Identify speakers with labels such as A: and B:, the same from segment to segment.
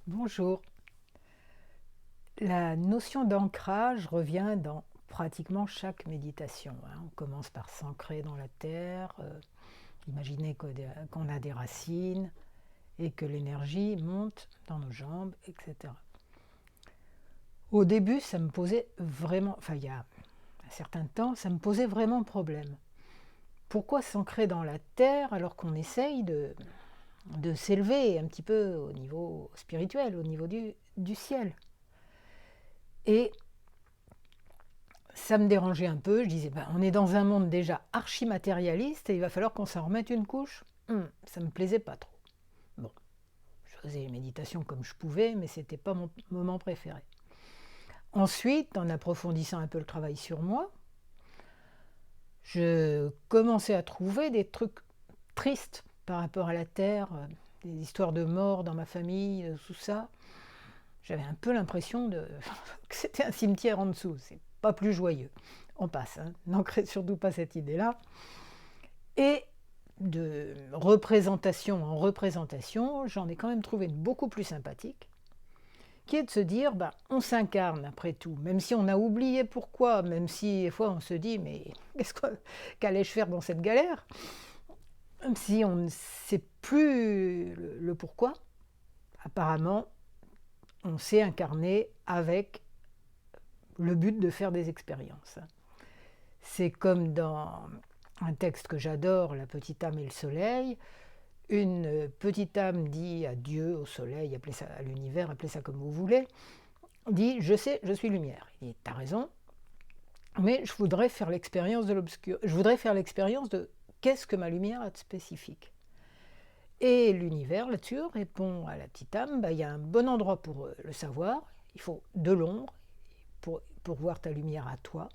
A: Bonjour. La notion d'ancrage revient dans pratiquement chaque méditation, hein. On commence par s'ancrer dans la terre, imaginer qu'on a des racines et que l'énergie monte dans nos jambes, etc. Au début, ça me posait vraiment, enfin il y a un certain temps, ça me posait vraiment problème. Pourquoi s'ancrer dans la terre alors qu'on essaye de s'élever un petit peu au niveau spirituel, au niveau du ciel? Et ça me dérangeait un peu, je disais: on est dans un monde déjà archi-matérialiste et il va falloir qu'on s'en remette une couche. Ça me plaisait pas trop. Bon, je faisais les méditations comme je pouvais, mais c'était pas mon moment préféré. Ensuite, en approfondissant un peu le travail sur moi, je commençais à trouver des trucs tristes par rapport à la Terre, des histoires de mort dans ma famille, tout ça. J'avais un peu l'impression que c'était un cimetière en dessous, c'est pas plus joyeux. On passe, hein. N'ancrez surtout pas cette idée-là. Et de représentation en représentation, j'en ai quand même trouvé une beaucoup plus sympathique, qui est de se dire, on s'incarne après tout, même si on a oublié pourquoi, même si des fois on se dit, mais qu'allais-je faire dans cette galère? Même si on ne sait plus le pourquoi, apparemment, on s'est incarné avec le but de faire des expériences. C'est comme dans un texte que j'adore, La petite âme et le soleil. Une petite âme dit à Dieu, au soleil, appelez ça à l'univers, appelez ça comme vous voulez, dit: je sais, je suis lumière. Il dit: t'as raison, mais je voudrais faire l'expérience de l'obscur. Je voudrais faire l'expérience de qu'est-ce que ma lumière a de spécifique. Et l'univers là-dessus répond à la petite âme: il y a un bon endroit pour le savoir, il faut de l'ombre pour voir ta lumière à toi.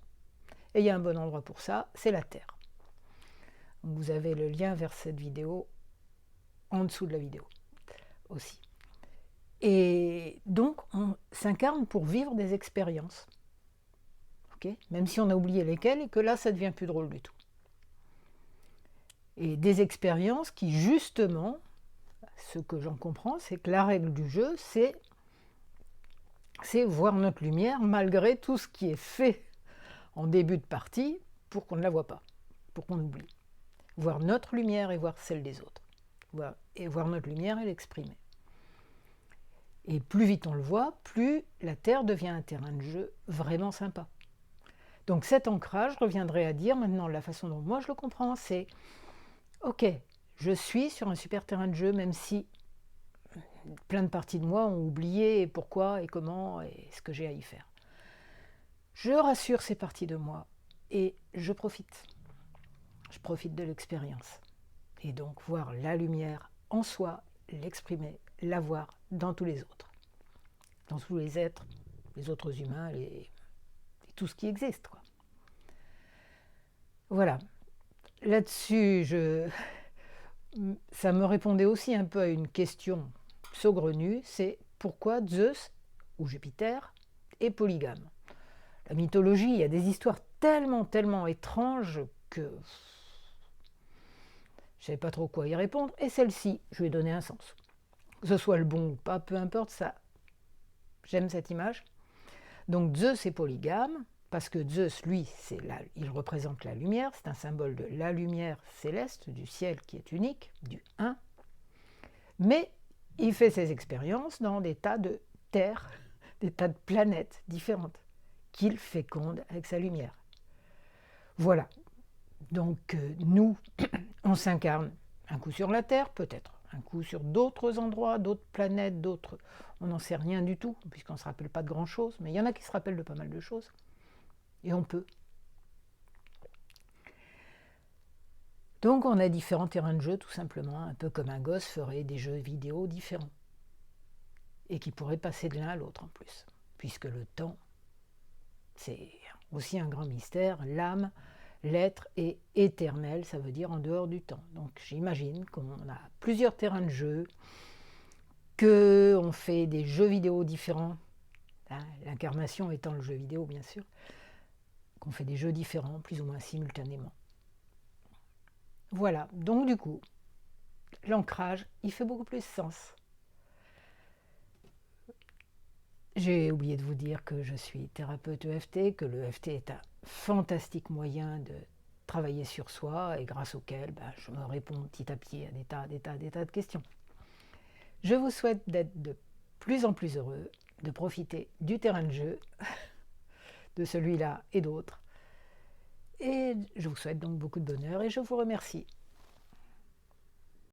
A: Et il y a un bon endroit pour ça, c'est la Terre. Donc vous avez le lien vers cette vidéo en dessous de la vidéo aussi. Et donc on s'incarne pour vivre des expériences, okay, même si on a oublié lesquelles et que là ça devient plus drôle du tout. Et des expériences qui justement, ce que j'en comprends, c'est que la règle du jeu, c'est voir notre lumière malgré tout ce qui est fait en début de partie pour qu'on ne la voit pas, pour qu'on oublie. Voir notre lumière et voir celle des autres. Et voir notre lumière et l'exprimer. Et plus vite on le voit, plus la Terre devient un terrain de jeu vraiment sympa. Donc cet ancrage reviendrait à dire, maintenant la façon dont moi je le comprends, c'est ok, je suis sur un super terrain de jeu, même si plein de parties de moi ont oublié pourquoi et comment et ce que j'ai à y faire. Je rassure ces parties de moi et je profite. Je profite de l'expérience. Et donc voir la lumière en soi, l'exprimer, la voir dans tous les autres. Dans tous les êtres, les autres humains, et tout ce qui existe, quoi. Voilà. Là-dessus, ça me répondait aussi un peu à une question saugrenue, c'est pourquoi Zeus, ou Jupiter, est polygame. La mythologie, il y a des histoires tellement, tellement étranges que je ne savais pas trop quoi y répondre, et celle-ci, je lui ai donné un sens. Que ce soit le bon ou pas, peu importe, ça, j'aime cette image. Donc Zeus est polygame, parce que Zeus, lui, il représente la lumière, c'est un symbole de la lumière céleste, du ciel qui est unique, du un. Mais il fait ses expériences dans des tas de terres, des tas de planètes différentes, qu'il féconde avec sa lumière. Voilà. Donc nous, on s'incarne un coup sur la Terre, peut-être un coup sur d'autres endroits, d'autres planètes, d'autres... On n'en sait rien du tout, puisqu'on ne se rappelle pas de grand-chose, mais il y en a qui se rappellent de pas mal de choses. Et on peut. Donc on a différents terrains de jeu, tout simplement, un peu comme un gosse ferait des jeux vidéo différents. Et qui pourraient passer de l'un à l'autre en plus, puisque le temps, c'est aussi un grand mystère. L'âme, l'être est éternel, ça veut dire en dehors du temps. Donc j'imagine qu'on a plusieurs terrains de jeu, qu'on fait des jeux vidéo différents, hein, l'incarnation étant le jeu vidéo bien sûr, qu'on fait des jeux différents plus ou moins simultanément. Voilà, donc du coup, l'ancrage, il fait beaucoup plus sens. J'ai oublié de vous dire que je suis thérapeute EFT, que le EFT est un fantastique moyen de travailler sur soi et grâce auquel je me réponds petit à petit à des tas de questions. Je vous souhaite d'être de plus en plus heureux, de profiter du terrain de jeu, de celui-là et d'autres. Et je vous souhaite donc beaucoup de bonheur et je vous remercie.